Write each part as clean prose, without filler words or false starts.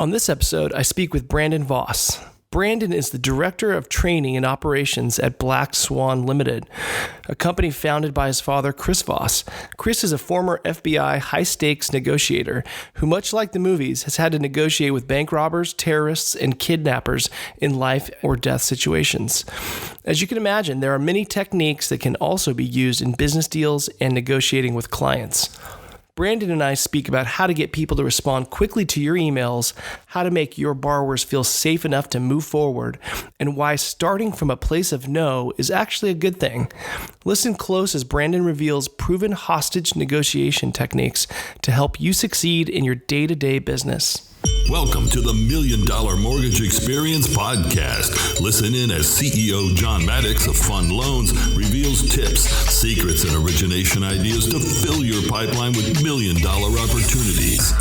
On this episode, I speak with Brandon Voss. Brandon is the Director of Training and Operations at Black Swan Limited, a company founded by his father, Chris Voss. Chris is a former FBI high-stakes negotiator who, much like the movies, has had to negotiate with bank robbers, terrorists, and kidnappers in life or death situations. As you can imagine, there are many techniques that can also be used in business deals and negotiating with clients. Brandon and I speak about how to get people to respond quickly to your emails, how to make your borrowers feel safe enough to move forward, and why starting from a place of no is actually a good thing. Listen close as Brandon reveals proven hostage negotiation techniques to help you succeed in your day-to-day business. Welcome to the $1 Million Mortgage Experience Podcast. Listen in as CEO Jon Maddux of FundLoans reveals tips, secrets, and origination ideas to fill your pipeline with $1 million opportunities.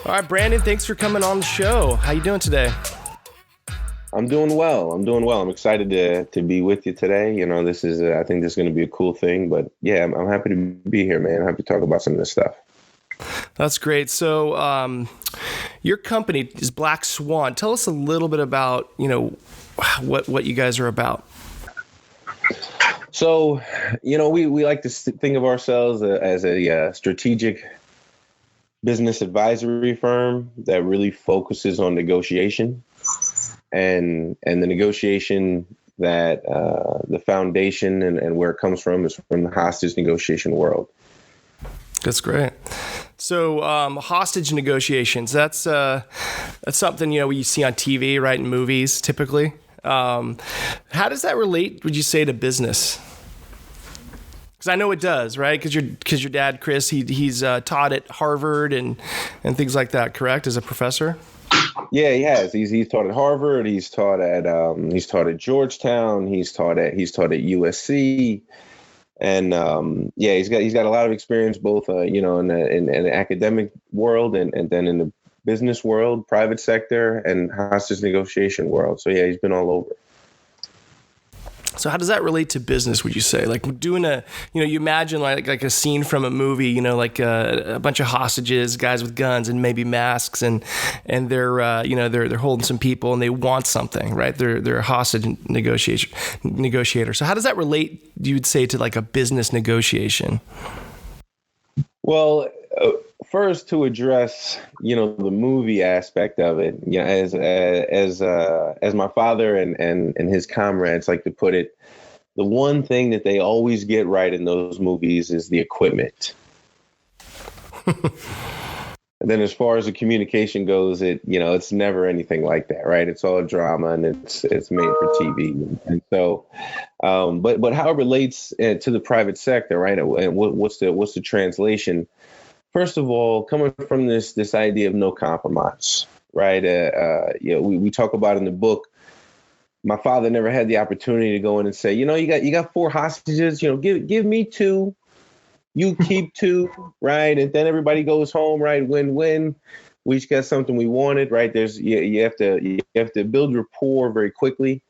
All right, Brandon, thanks for coming on the show. How you doing today? I'm doing well. I'm excited to be with you today. You know, I think this is going to be a cool thing. But yeah, I'm happy to be here, man. I'm happy to talk about some of this stuff. That's great. So your company is Black Swan. Tell us a little bit about, what you guys are about. So, we like to think of ourselves as a strategic business advisory firm that really focuses on negotiation and the negotiation that the foundation and where it comes from is from the hostage negotiation world. That's great. So hostage negotiations, that's something, we see on TV, right, in movies typically. How does that relate, would you say, to business? Because I know it does, right? Because your dad, Chris, he's taught at Harvard and things like that, correct, as a professor? Yeah, he has. He's taught at Harvard. He's taught at Georgetown. He's taught at USC. And he's got a lot of experience both in the academic world and then in the business world, private sector, and hostage negotiation world. So yeah, he's been all over. So how does that relate to business, would you say? Like doing you imagine like a scene from a movie, like a bunch of hostages, guys with guns and maybe masks, and they're they're holding some people and they want something, right? They're a hostage negotiator. So how does that relate, you would say, to like a business negotiation? Well, first to address, the movie aspect of it, as my father and his comrades like to put it, the one thing that they always get right in those movies is the equipment. And then as far as the communication goes, it's never anything like that, right? It's all drama and it's made for TV. And so, but how it relates to the private sector, right? And what's the translation? First of all, coming from this idea of no compromise, right? We talk about in the book. My father never had the opportunity to go in and say, you got 4 hostages, give me 2, you keep 2, right? And then everybody goes home, right? Win-win. We each got something we wanted, right? You have to build rapport very quickly.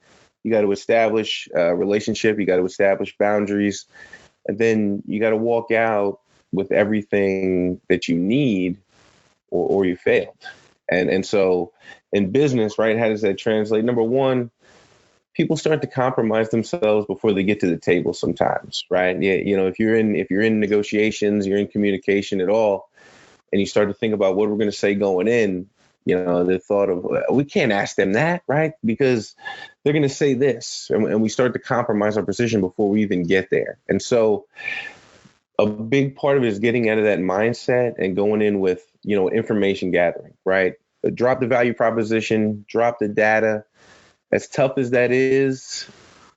You got to establish a relationship. You got to establish boundaries, and then you got to walk out with everything that you need or you failed. And so in business, right, how does that translate? Number one, people start to compromise themselves before they get to the table sometimes, right? Yeah, if you're in negotiations, you're in communication at all, and you start to think about what we're going to say going in, the thought of, we can't ask them that, right? Because they're going to say this, and we start to compromise our position before we even get there. And so a big part of it is getting out of that mindset and going in with, information gathering, right? Drop the value proposition, drop the data. As tough as that is,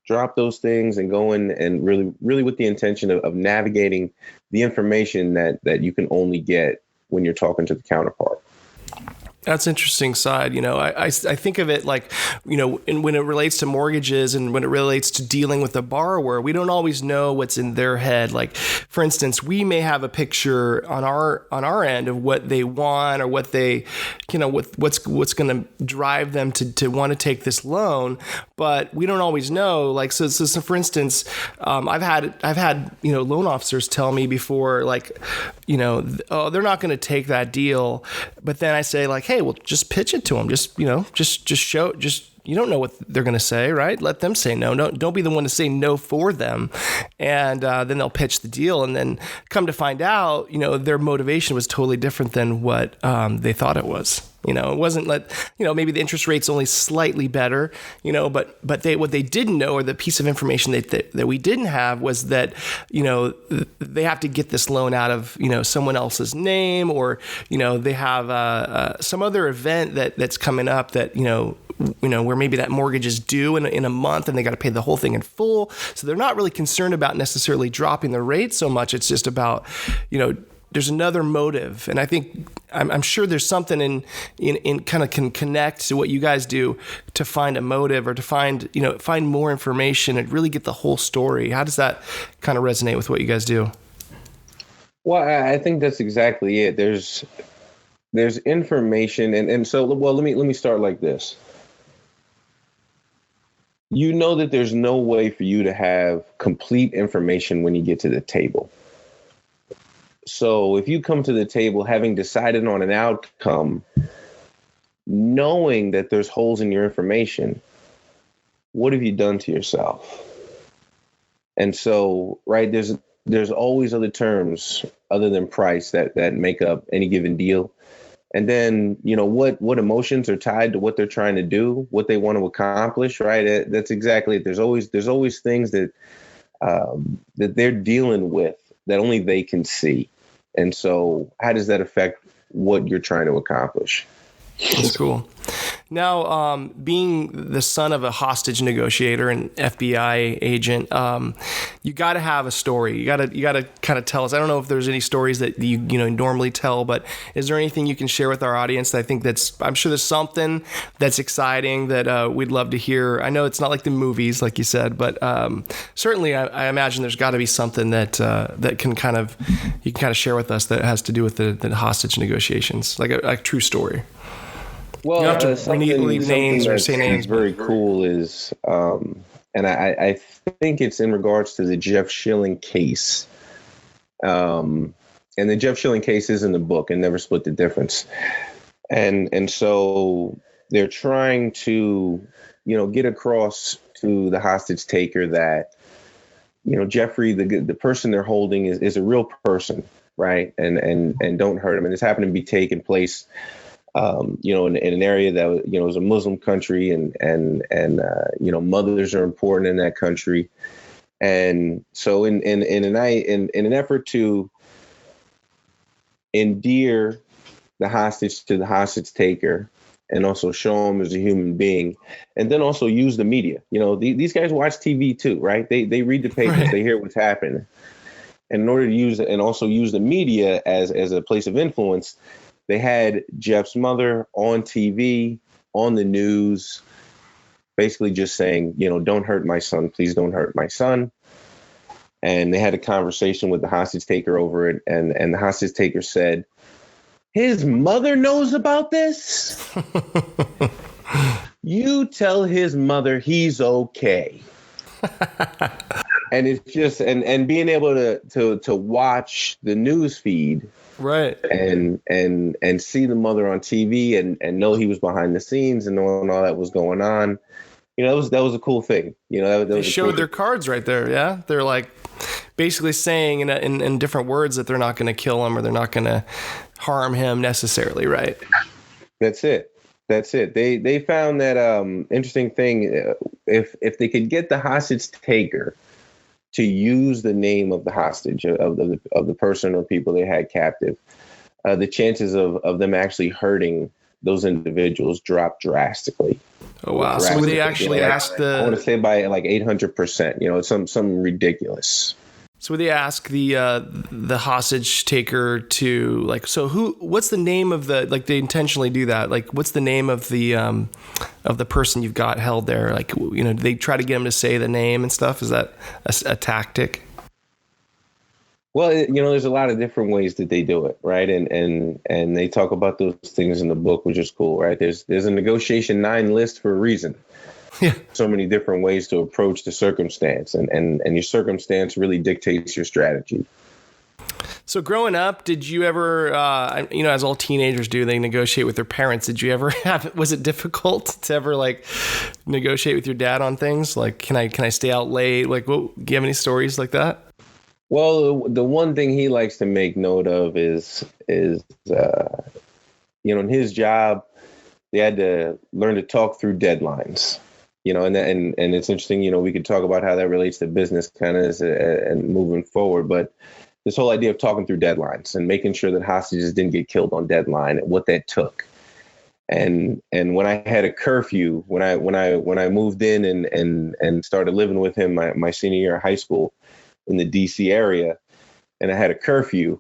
drop those things and go in and really with the intention of navigating the information that you can only get when you're talking to the counterpart. That's interesting side. I think of it like, when it relates to mortgages and when it relates to dealing with a borrower, we don't always know what's in their head. Like, for instance, we may have a picture on our end of what they want or what they, what's going to drive them to want to take this loan, but we don't always know. Like, so for instance, I've had loan officers tell me before, like, oh, they're not going to take that deal, but then I say, like, hey, well, just pitch it to them. Just show, you don't know what they're going to say, right? Let them say no. Don't be the one to say no for them. And then they'll pitch the deal. And then come to find out, their motivation was totally different than what they thought it was. It wasn't maybe the interest rate's only slightly better, but what they didn't know, or the piece of information that we didn't have, was that, they have to get this loan out of, someone else's name, or, they have some other event that's coming up that, where maybe that mortgage is due in a month and they got to pay the whole thing in full. So they're not really concerned about necessarily dropping the rate so much. It's just about, there's another motive. And I think, I'm sure there's something in kind of can connect to what you guys do to find a motive, or to find more information and really get the whole story. How does that kind of resonate with what you guys do? Well, I think that's exactly it. There's information. And so, well, let me start like this. That there's no way for you to have complete information when you get to the table. So if you come to the table having decided on an outcome, knowing that there's holes in your information, what have you done to yourself? And so, right, there's always other terms other than price that make up any given deal. And then, what emotions are tied to what they're trying to do, what they want to accomplish, right? That's exactly it. There's always things that they're dealing with that only they can see. And so how does that affect what you're trying to accomplish? That's cool. Now, being the son of a hostage negotiator and FBI agent, you got to have a story. You got to kind of tell us. I don't know if there's any stories that you normally tell, but is there anything you can share with our audience? I'm sure there's something that's exciting that we'd love to hear. I know it's not like the movies, like you said, but certainly I imagine there's got to be something that you can kind of share with us that has to do with the hostage negotiations, like a true story. Well, you have to leave names or say names. Very cool is, and I think it's in regards to the Jeff Schilling case. And the Jeff Schilling case is in the book, and Never Split the Difference. And so they're trying to, get across to the hostage taker that, Jeffrey, the person they're holding is a real person, right? And don't hurt him. And this happened to be taking place in an area that was a Muslim country, and mothers are important in that country, and so in an effort to endear the hostage to the hostage taker, and also show him as a human being, and then also use the media. These guys watch TV too, right? They read the papers, right. They hear what's happening, and in order to use it and also use the media as a place of influence. They had Jeff's mother on TV, on the news, basically just saying, don't hurt my son. Please don't hurt my son. And they had a conversation with the hostage taker over it. And the hostage taker said, his mother knows about this? You tell his mother he's okay. And it's just and being able to watch the news feed, right, and see the mother on TV and know he was behind the scenes and knowing all that was going on, that was a cool thing. They showed their cards right there. Yeah, they're like basically saying in different words that they're not going to kill him or they're not going to harm him necessarily, right? That's it. They found that interesting thing. If they could get the hostage taker to use the name of the hostage of the person or people they had captive, the chances of them actually hurting those individuals dropped drastically. Oh wow! So they actually asked I want to say by like 800%. It's some ridiculous. So would they ask the hostage taker to like, so what's the name of the, like they intentionally do that? Like what's the name of the person you've got held there? Like, do they try to get him to say the name and stuff? Is that a tactic? Well, there's a lot of different ways that they do it, right? And they talk about those things in the book, which is cool, right? There's a negotiation 9 list for a reason. Yeah. So many different ways to approach the circumstance, and your circumstance really dictates your strategy. So growing up, did you ever, as all teenagers do, they negotiate with their parents. Did you ever was it difficult to ever like negotiate with your dad on things? Like, can I stay out late? Like, do you have any stories like that? Well, the one thing he likes to make note of is in his job, they had to learn to talk through deadlines. And it's interesting, we could talk about how that relates to business kind of and moving forward. But this whole idea of talking through deadlines and making sure that hostages didn't get killed on deadline and what that took. And when I had a curfew, when I moved in and started living with him my senior year of high school in the DC area, and I had a curfew,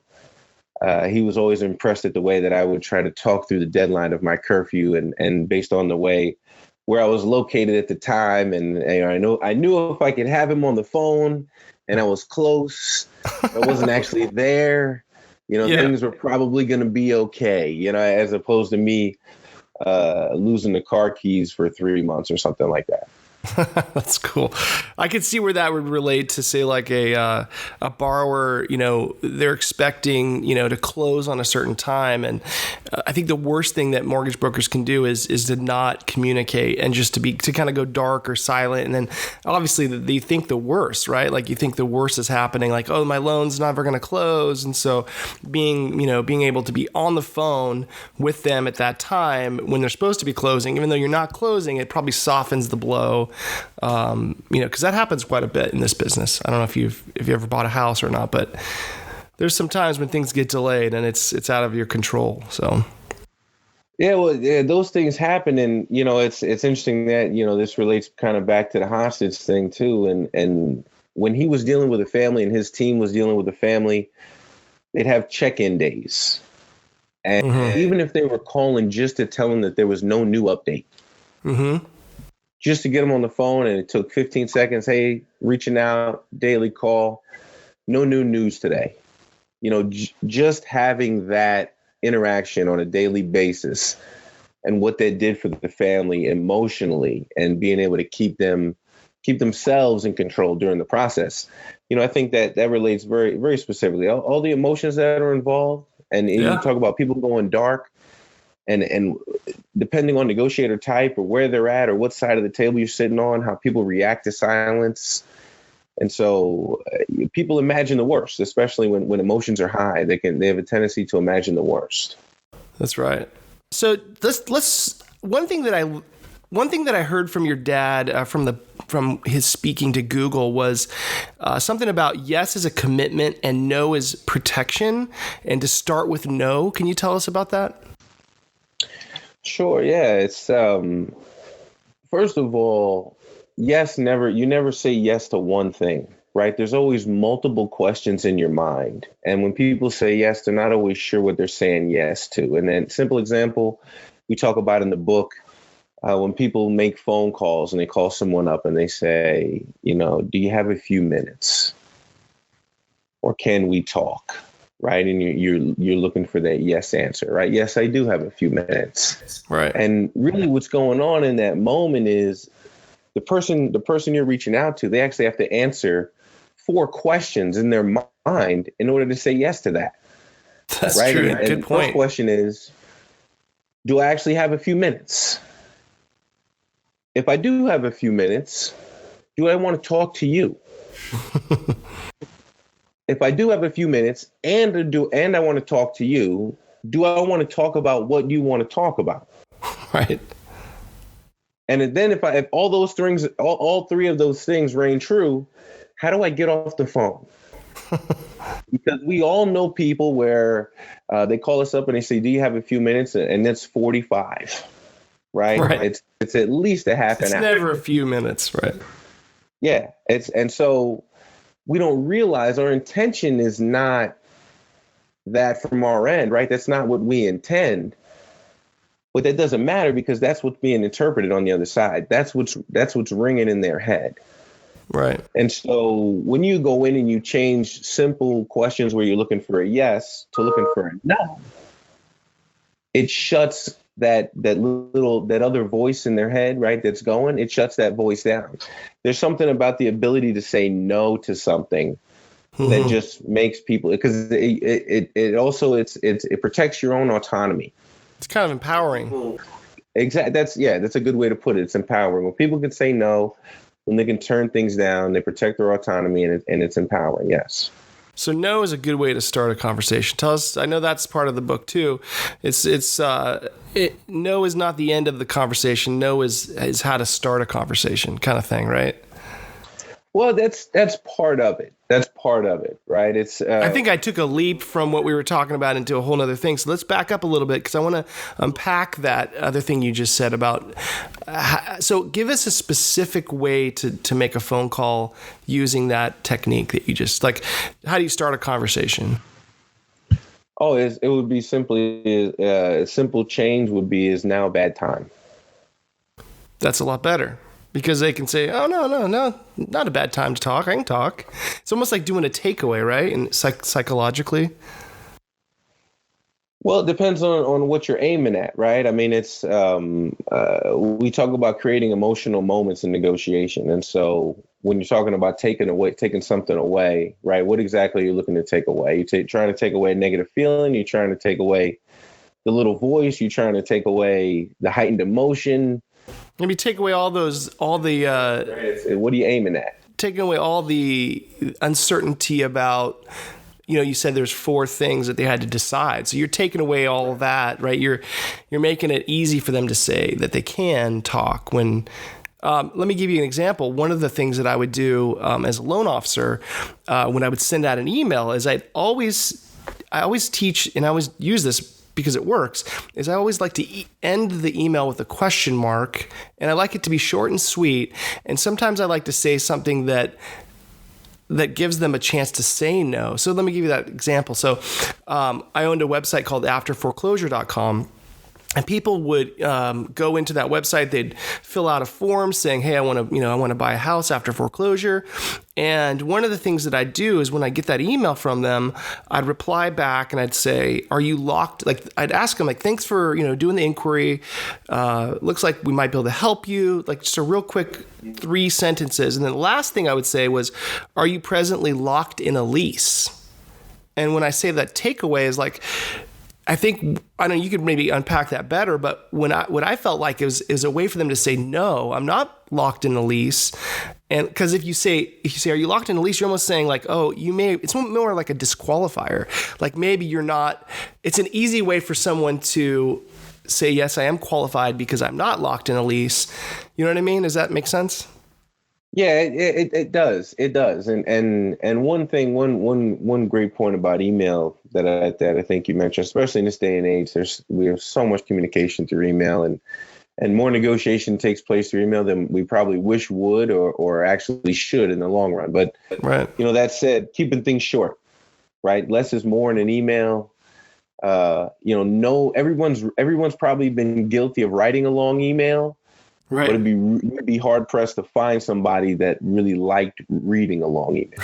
he was always impressed at the way that I would try to talk through the deadline of my curfew and based on the way where I was located at the time. And I knew if I could have him on the phone and I was close, I wasn't actually there, things were probably going to be okay, as opposed to me losing the car keys for 3 months or something like that. That's cool. I could see where that would relate to, say, like a borrower, they're expecting, to close on a certain time. And I think the worst thing that mortgage brokers can do is to not communicate and just to kind of go dark or silent. And then obviously they think the worst, right? Like you think the worst is happening, like, oh, my loan's never going to close. And so being able to be on the phone with them at that time when they're supposed to be closing, even though you're not closing, it probably softens the blow. Because that happens quite a bit in this business. I don't know if you ever bought a house or not, but there's some times when things get delayed and it's out of your control. So. Yeah, well, those things happen, and it's interesting that this relates kind of back to the hostage thing too. And when he was dealing with a family and his team was dealing with a family, they'd have check-in days, and even if they were calling just to tell them that there was no new update. Mm-hmm. Just to get them on the phone, and it took 15 seconds. Hey, reaching out, daily call, no new news today. Just having that interaction on a daily basis and what that did for the family emotionally and being able to keep themselves in control during the process. I think that relates very, very specifically. All the emotions that are involved, and you talk about people going dark. And depending on negotiator type or where they're at or what side of the table you're sitting on, how people react to silence. And so people imagine the worst, especially when emotions are high. They have a tendency to imagine the worst. That's right. So let's one thing that I heard from your dad from his speaking to Google was something about yes is a commitment and no is protection, and to start with no. Can you tell us about that? Sure. Yeah. It's first of all, you never say yes to one thing, right? There's always multiple questions in your mind. And when people say yes, they're not always sure what they're saying yes to. And then simple example we talk about in the book, when people make phone calls and they call someone up and they say, do you have a few minutes? Or can we talk? Right. And you're looking for that yes answer, right? Yes, I do have a few minutes. Right. And really what's going on in that moment is the person you're reaching out to, they actually have to answer 4 questions in their mind in order to say yes to that. That's right? true. And good point. The first question is, do I actually have a few minutes? If I do have a few minutes, do I want to talk to you? If I do have a few minutes and I want to talk to you, do I want to talk about what you want to talk about? Right. And then if all those things, all 3 of those things reign true, how do I get off the phone? Because we all know people where they call us up and they say, do you have a few minutes? And it's 45, right? It's at least a half an hour. It's never a few minutes, right? Yeah. And so we don't realize our intention is not that from our end, right? That's not what we intend. But that doesn't matter because that's what's being interpreted on the other side. That's what's ringing in their head. Right. And so when you go in and you change simple questions where you're looking for a yes to looking for a no, it shuts that other voice in their head, right, that's going, it shuts that voice down. There's something about the ability to say no to something that just makes people, because it also it protects your own autonomy. It's kind of empowering. Exactly. That's a good way to put it. It's empowering. When people can say no, when they can turn things down, they protect their autonomy, and it's empowering. Yes. So no is a good way to start a conversation. Tell us. I know that's part of the book too. No is not the end of the conversation. No is how to start a conversation, kind of thing, right? Well, that's part of it. That's part of it, right? It's. I think I took a leap from what we were talking about into a whole other thing. So let's back up a little bit because I want to unpack that other thing you just said about. So give us a specific way to make a phone call using that technique that you just like. How do you start a conversation? Oh, it would be simply a simple change would be is now a bad time. That's a lot better. Because they can say, oh, no, not a bad time to talk. I can talk. It's almost like doing a takeaway, right? And psychologically. Well, it depends on what you're aiming at, right? I mean, it's we talk about creating emotional moments in negotiation. And so when you're talking about taking something away, right, what exactly are you looking to take away? You're trying to take away a negative feeling. You're trying to take away the little voice. You're trying to take away the heightened emotion. Maybe take away what are you aiming at? Taking away all the uncertainty about, you said there's 4 things that they had to decide. So you're taking away all of that, right? You're making it easy for them to say that they can talk when, let me give you an example. One of the things that I would do as a loan officer when I would send out an email is I always teach, and I always use this because it works, is I always like to end the email with a question mark, and I like it to be short and sweet. And sometimes I like to say something that gives them a chance to say no. So let me give you that example. So I owned a website called afterforeclosure.com. And people would go into that website. They'd fill out a form saying, "Hey, I want to buy a house after foreclosure." And one of the things that I do is when I get that email from them, I'd reply back and I'd say, "Are you locked?" Like I'd ask them, like, "Thanks for doing the inquiry. Looks like we might be able to help you." Like just a real quick 3 sentences. And then the last thing I would say was, "Are you presently locked in a lease?" And when I say that takeaway is like, I know you could maybe unpack that better, but what I felt like is a way for them to say, no, I'm not locked in a lease. And because if you say, are you locked in a lease? You're almost saying like, oh, it's more like a disqualifier. Like maybe you're not, it's an easy way for someone to say, yes, I am qualified because I'm not locked in a lease. You know what I mean? Does that make sense? Yeah, it does. It does. And one thing, one great point about email that I think you mentioned, especially in this day and age, we have so much communication through email and more negotiation takes place through email than we probably wish would or actually should in the long run. But right. That said, keeping things short, right? Less is more in an email. Everyone's probably been guilty of writing a long email. Right. But it'd be hard pressed to find somebody that really liked reading a long email.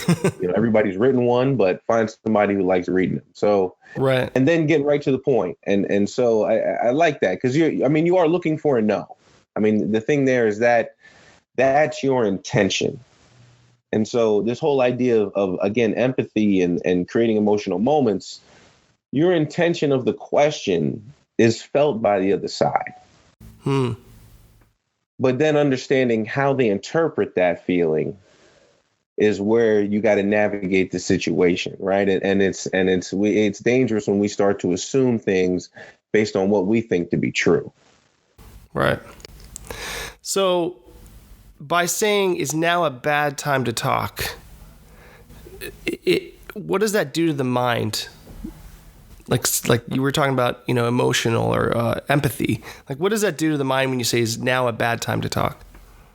Everybody's written one, but find somebody who likes reading them. So, right. And then get right to the point. And so I like that because you are looking for a no. I mean, the thing there is that's your intention. And so this whole idea of again, empathy and creating emotional moments, your intention of the question is felt by the other side. But then understanding how they interpret that feeling is where you got to navigate the situation, right? And it's dangerous when we start to assume things based on what we think to be true. Right. So by saying is now a bad time to talk, what does that do to the mind? Like you were talking about, emotional or empathy. Like, what does that do to the mind when you say is now a bad time to talk?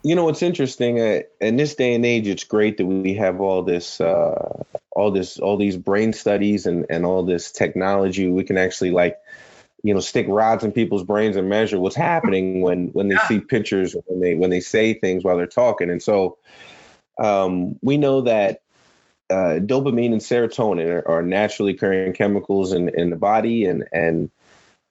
It's interesting. In this day and age, it's great that we have all these brain studies and all this technology. We can actually stick rods in people's brains and measure what's happening when they see pictures, when they say things while they're talking. And so we know that dopamine and serotonin are naturally occurring chemicals in the body, and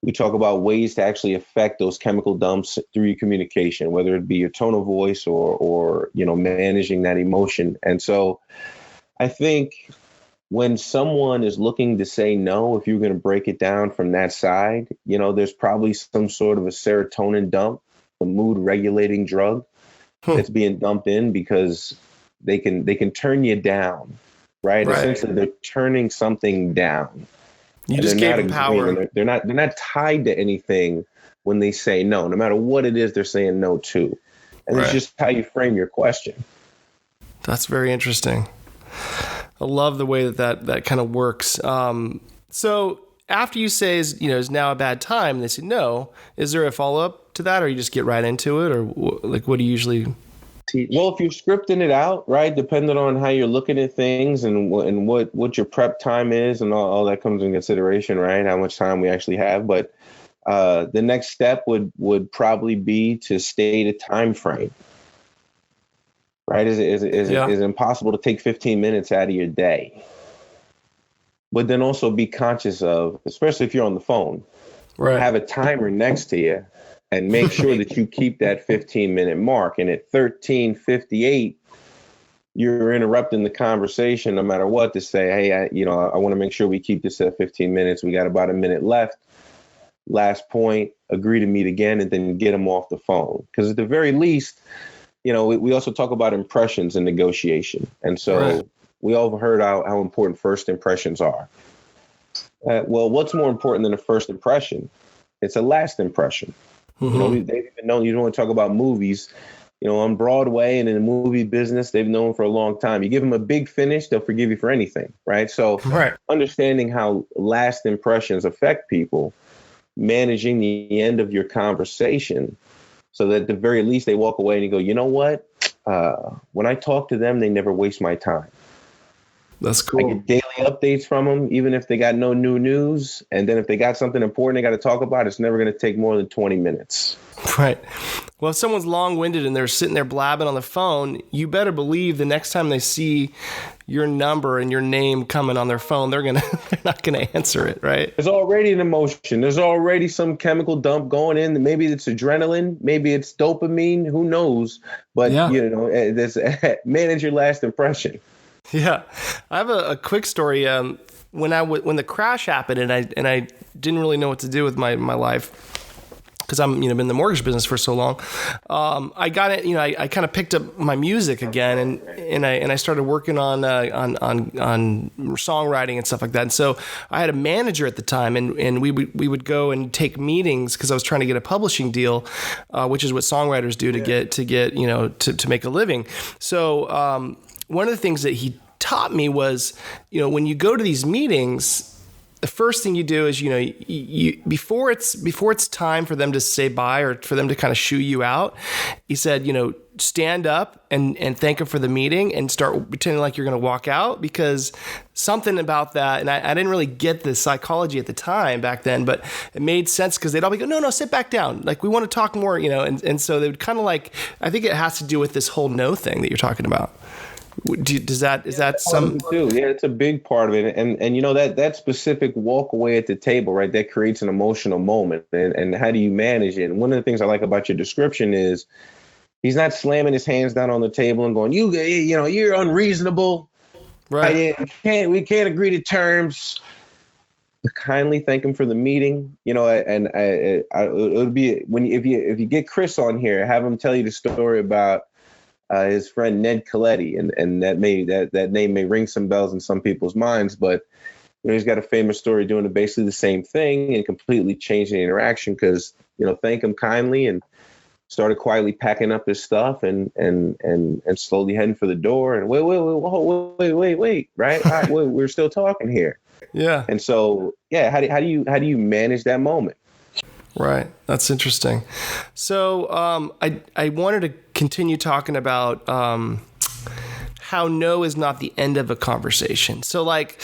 we talk about ways to actually affect those chemical dumps through your communication, whether it be your tone of voice or managing that emotion. And so I think when someone is looking to say no, if you're going to break it down from that side, there's probably some sort of a serotonin dump, a mood regulating drug that's being dumped in, because they can turn you down, right? Essentially, they're turning something down. You just gave them power. They're not tied to anything when they say no. No matter what it is, they're saying no to. And it's just how you frame your question. That's very interesting. I love the way that kind of works. So after you say is now a bad time, and they say no, is there a follow up to that, or you just get right into it, or what do you usually? Well, if you're scripting it out, right, depending on how you're looking at things and what your prep time is, and all that comes in consideration, right? How much time we actually have. But the next step would probably be to state a time frame. Right? Is it impossible to take 15 minutes out of your day? But then also be conscious of, especially if you're on the phone, have a timer next to you and make sure that you keep that 15-minute mark. And at 13:58, you're interrupting the conversation no matter what to say, hey, I want to make sure we keep this at 15 minutes. We got about a minute left. Last point, agree to meet again, and then get them off the phone. Because at the very least, we also talk about impressions in negotiation. And so we all heard how important first impressions are. Well, what's more important than a first impression? It's a last impression. They've even known, you don't want to talk about movies, on Broadway and in the movie business, they've known for a long time. You give them a big finish, they'll forgive you for anything, right? So understanding how last impressions affect people, managing the end of your conversation, so that at the very least they walk away and you go, you know what? When I talk to them, they never waste my time. That's cool. I get daily updates from them, even if they got no new news. And then if they got something important they got to talk about, it's never going to take more than 20 minutes. Right. Well, if someone's long-winded and they're sitting there blabbing on the phone, you better believe the next time they see your number and your name coming on their phone, they're not gonna answer it, right? There's already an emotion. There's already some chemical dump going in. Maybe it's adrenaline. Maybe it's dopamine. Who knows? But manage your last impression. Yeah, I have a quick story. When the crash happened, and I didn't really know what to do with my life, because I'm been in the mortgage business for so long. I got it. I kind of picked up my music again, and I started working on songwriting and stuff like that. And so I had a manager at the time, and we would go and take meetings, because I was trying to get a publishing deal, which is what songwriters do to get to make a living. So one of the things that he taught me was, when you go to these meetings, the first thing you do is, you before it's time for them to say bye or for them to kind of shoo you out, he said, stand up and thank them for the meeting and start pretending like you're going to walk out, because something about that, and I didn't really get the psychology at the time back then, but it made sense, because they'd all be go, no, sit back down. Like, we want to talk more, and so they would kind of I think it has to do with this whole no thing that you're talking about. Is that some too? Yeah, it's a big part of it, and that specific walk away at the table, right? That creates an emotional moment, and how do you manage it? And one of the things I like about your description is he's not slamming his hands down on the table and going, you're unreasonable, right? We can't agree to terms. Kindly thank him for the meeting, and it would be if you get Chris on here, have him tell you the story about his friend Ned Coletti, and that name may ring some bells in some people's minds, but he's got a famous story doing basically the same thing and completely changing the interaction, because thank him kindly and started quietly packing up his stuff and slowly heading for the door, and wait, right? We're still talking here. Yeah. And so how do you manage that moment? Right. That's interesting. So I wanted to continue talking about how no is not the end of a conversation. So like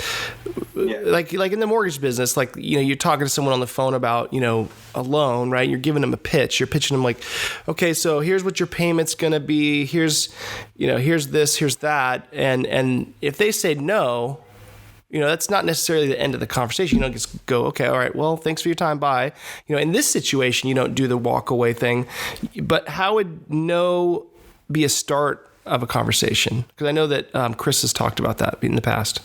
in the mortgage business, like, you're talking to someone on the phone about, a loan, right? You're giving them a pitch. You're pitching them like, okay, so here's what your payment's going to be. Here's this, here's that. And if they say no, that's not necessarily the end of the conversation. You don't just go, okay, all right, well, thanks for your time, bye. In this situation, you don't do the walk away thing. But how would no be a start of a conversation? Because I know that Chris has talked about that in the past.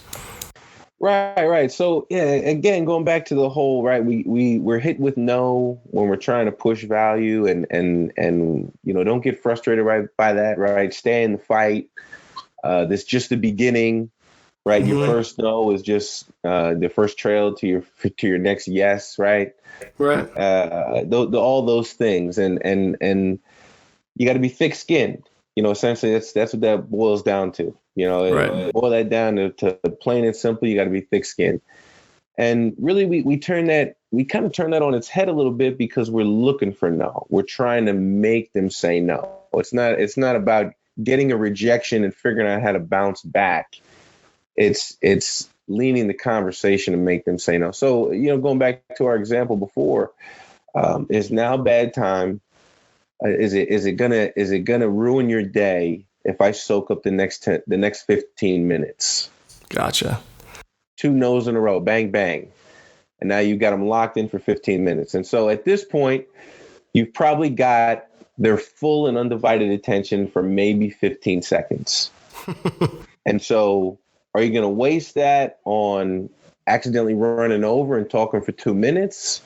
Right. So yeah, again, going back to the whole, right, we're hit with no when we're trying to push value and don't get frustrated right by that, right? Stay in the fight. This is just the beginning, right? Mm-hmm. Your first no is just the first trail to your next yes, right? Right. All those things, and you got to be thick-skinned. Essentially that's what that boils down to. Right. Boil that down to plain and simple. You got to be thick-skinned. And really, we kind of turn that on its head a little bit because we're looking for no. We're trying to make them say no. It's not about getting a rejection and figuring out how to bounce back. It's leaning the conversation to make them say no. So, going back to our example before, is now bad time? Is it gonna ruin your day if I soak up the next 15 minutes? Gotcha. 2 no's in a row, bang bang, and now you got them locked in for 15 minutes. And so at this point, you've probably got their full and undivided attention for maybe 15 seconds. And so, are you gonna waste that on accidentally running over and talking for 2 minutes,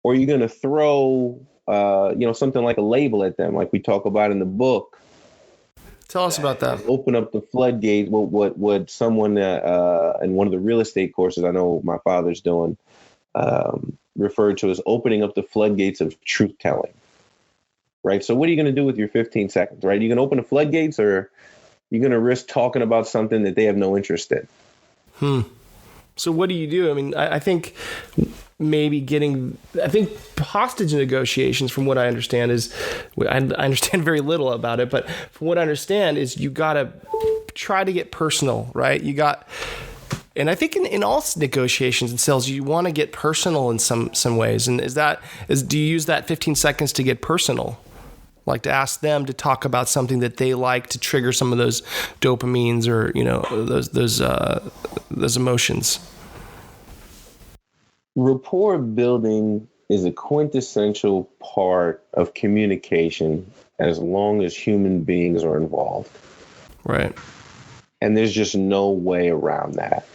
or are you gonna throw something like a label at them, like we talk about in the book? Tell us about that. Open up the floodgates. What someone in one of the real estate courses I know my father's doing referred to as opening up the floodgates of truth telling. Right. So what are you going to do with your 15 seconds? Right. You going to open the floodgates, or you're going to risk talking about something that they have no interest in? So what do you do? I mean, I think hostage negotiations, from what I understand, is, I understand very little about it, but from what I understand is you got to try to get personal, right? And I think in all negotiations and sales, you want to get personal in some ways. And do you use that 15 seconds to get personal? Like to ask them to talk about something that they like to trigger some of those dopamines or, those emotions. Rapport building is a quintessential part of communication as long as human beings are involved. Right. And there's just no way around that.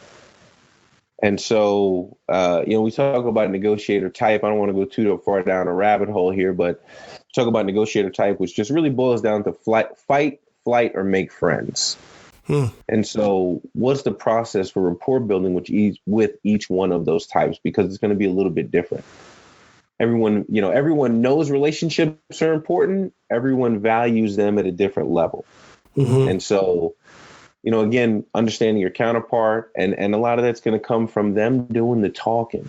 And so, we talk about negotiator type. I don't want to go too far down a rabbit hole here, but talk about negotiator type, which just really boils down to fight, flight, or make friends. And so what's the process for rapport building with each one of those types? Because it's going to be a little bit different. Everyone knows relationships are important. Everyone values them at a different level. Mm-hmm. And so, again, understanding your counterpart, and a lot of that's going to come from them doing the talking.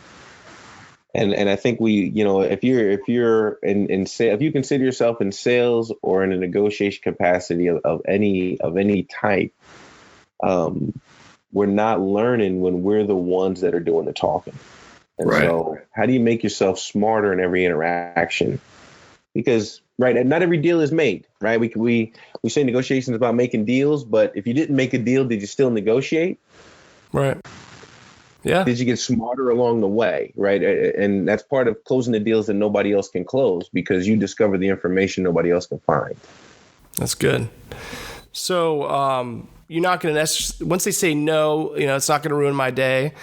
And I think if you consider yourself in sales or in a negotiation capacity of any type, we're not learning when we're the ones that are doing the talking. And right. So how do you make yourself smarter in every interaction? Because not every deal is made, right? We say negotiations is about making deals, but if you didn't make a deal, did you still negotiate? Right. Yeah. Did you get smarter along the way, right? And that's part of closing the deals that nobody else can close, because you discover the information nobody else can find. That's good. So you're not going to once they say no, it's not going to ruin my day.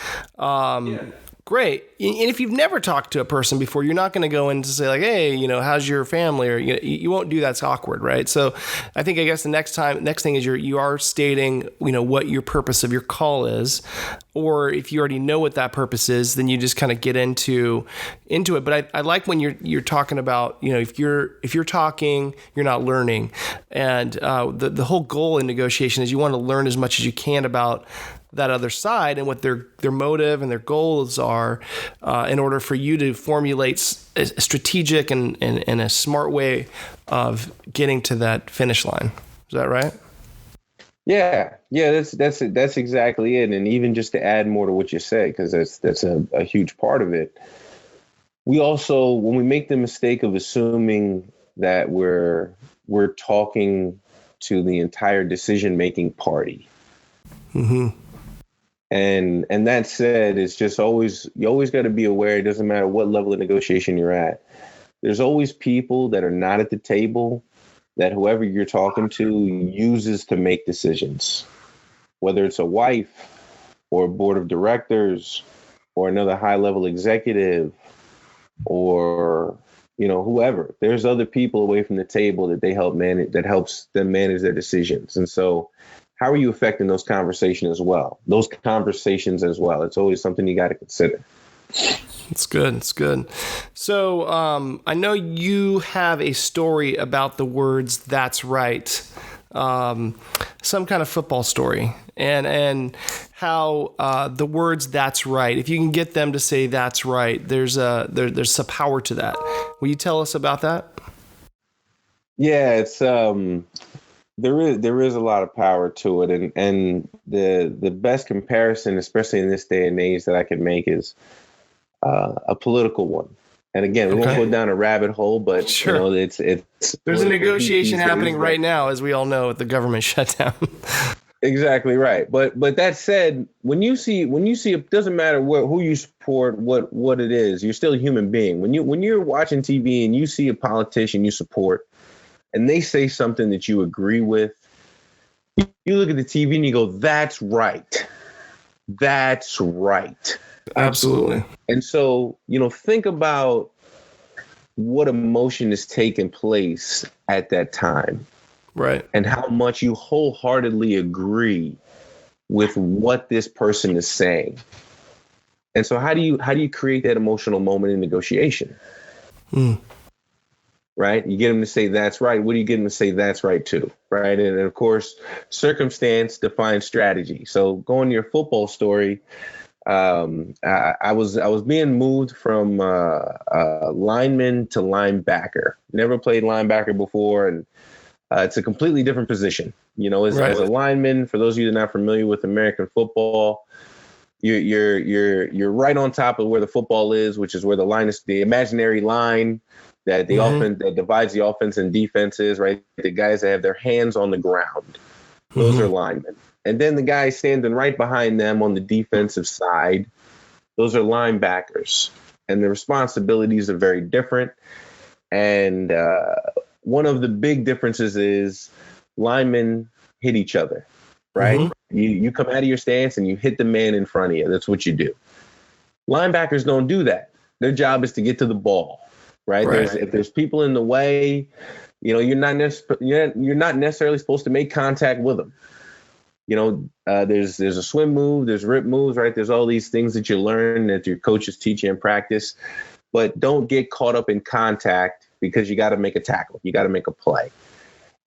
Great. And if you've never talked to a person before, you're not going to go in to say like, hey, how's your family? Or you won't do that. It's awkward, right? So I guess the next thing is you are stating, what your purpose of your call is. Or if you already know what that purpose is, then you just kind of get into it. But I like when you're talking about, if you're talking, you're not learning. And the whole goal in negotiation is you want to learn as much as you can about that other side and what their motive and their goals are, in order for you to formulate a strategic and a smart way of getting to that finish line. Is that right? Yeah, that's exactly it. And even just to add more to what you said, because that's a huge part of it. We also, when we make the mistake of assuming that we're talking to the entire decision-making party. Mm-hmm. And that said, it's just you always got to be aware. It doesn't matter what level of negotiation you're at. There's always people that are not at the table that whoever you're talking to uses to make decisions, whether it's a wife or a board of directors or another high-level executive or, whoever. There's other people away from the table that they help manage, that helps them manage their decisions. And so how are you affecting those conversations as well? It's always something you got to consider. It's good. It's good. So I know you have a story about the words "that's right," some kind of football story, and how the words "that's right," if you can get them to say "that's right," there's some power to that. Will you tell us about that? Yeah, it's there is a lot of power to it, and the best comparison, especially in this day and age, that I can make is a political one. And again, we won't go down a rabbit hole, but sure. It's there's a negotiation happening right now, as we all know, with the government shutdown. Exactly right. But that said, when you see it doesn't matter who you support, what it is, you're still a human being. When you're watching TV and you see a politician you support and they say something that you agree with, you look at the TV and you go, "That's right. That's right." Absolutely. And so, think about what emotion is taking place at that time. Right. And how much you wholeheartedly agree with what this person is saying. And so how do you create that emotional moment in negotiation? Right? You get them to say "that's right." What do you get them to say "that's right" to? Right? And of course, circumstance defines strategy. So going to your football story, I was being moved from lineman to linebacker. Never played linebacker before, and it's a completely different position. As a lineman, for those of you that are not familiar with American football, you're right on top of where the football is, which is where the line is, the imaginary line that the offense that divides the offense and defenses. Right, the guys that have their hands on the ground, those are linemen. And then the guys standing right behind them on the defensive side, those are linebackers. And the responsibilities are very different. And one of the big differences is linemen hit each other, right? You come out of your stance and you hit the man in front of you. That's what you do. Linebackers don't do that. Their job is to get to the ball, right? If there's people in the way, you're not necessarily supposed to make contact with them. There's a swim move, there's rip moves, right? There's all these things that you learn that your coaches teach you in practice, but don't get caught up in contact because you got to make a tackle. You got to make a play.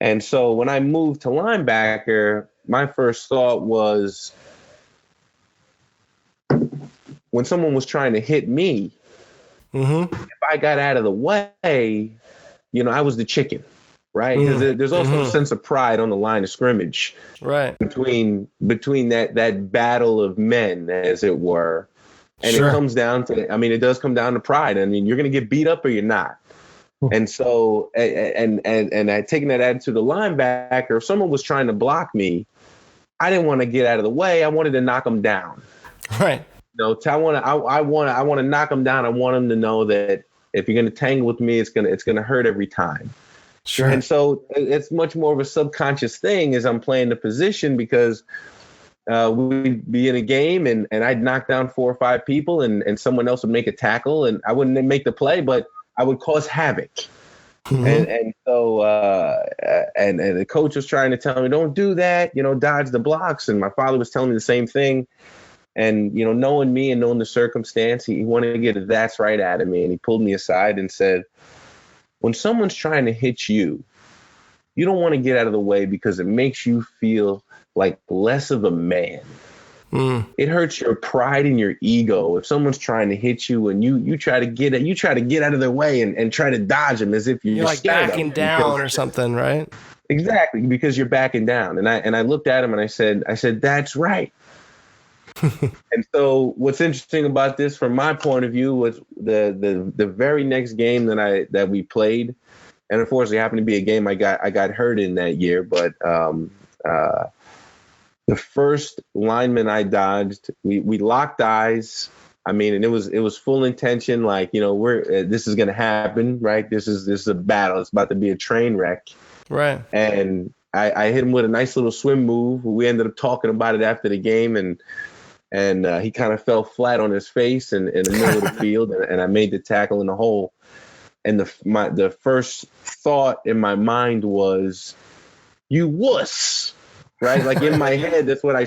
And so when I moved to linebacker, my first thought was when someone was trying to hit me, if I got out of the way, I was the chicken. Right. Because there's also a sense of pride on the line of scrimmage. Right. Between that battle of men, as it were. And it comes down to, it does come down to pride. You're going to get beat up or you're not. And so, and I taking that attitude to linebacker, if someone was trying to block me, I didn't want to get out of the way. I wanted to knock them down. Right. I want to knock them down. I want them to know that if you're going to tangle with me, it's going to hurt every time. Sure. And so it's much more of a subconscious thing as I'm playing the position, because we'd be in a game and I'd knock down 4 or 5 people and someone else would make a tackle and I wouldn't make the play, but I would cause havoc. And so the coach was trying to tell me, don't do that, dodge the blocks. And my father was telling me the same thing. And, knowing me and knowing the circumstance, he wanted to get a "that's right" out of me. And he pulled me aside and said, when someone's trying to hit you, you don't want to get out of the way because it makes you feel like less of a man. It hurts your pride and your ego if someone's trying to hit you and you try to get out of their way and try to dodge them as if you're like backing down or something, right? Exactly, because you're backing down. And I looked at him and I said, that's right. And so what's interesting about this from my point of view was the very next game that we played, and unfortunately happened to be a game I got hurt in that year, but the first lineman I dodged, we locked eyes. I mean, and it was full intention, like, this is going to happen, right? This is a battle. It's about to be a train wreck. Right. And I hit him with a nice little swim move. We ended up talking about it after the game, and he kind of fell flat on his face in the middle of the field, and I made the tackle in the hole. And the first thought in my mind was, "You wuss." Right, like in my head, that's what I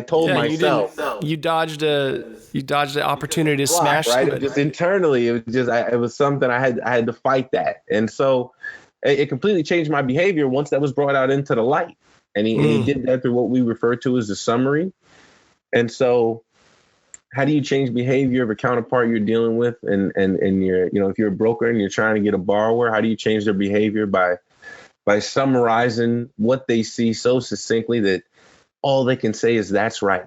told myself. You dodged the opportunity to smash. Right, just internally, it was something I had to fight that, and so it completely changed my behavior once that was brought out into the light. And he did that through what we refer to as the summary. And so, how do you change behavior of a counterpart you're dealing with, and you're, if you're a broker and you're trying to get a borrower, how do you change their behavior by summarizing what they see so succinctly that all they can say is, "That's right."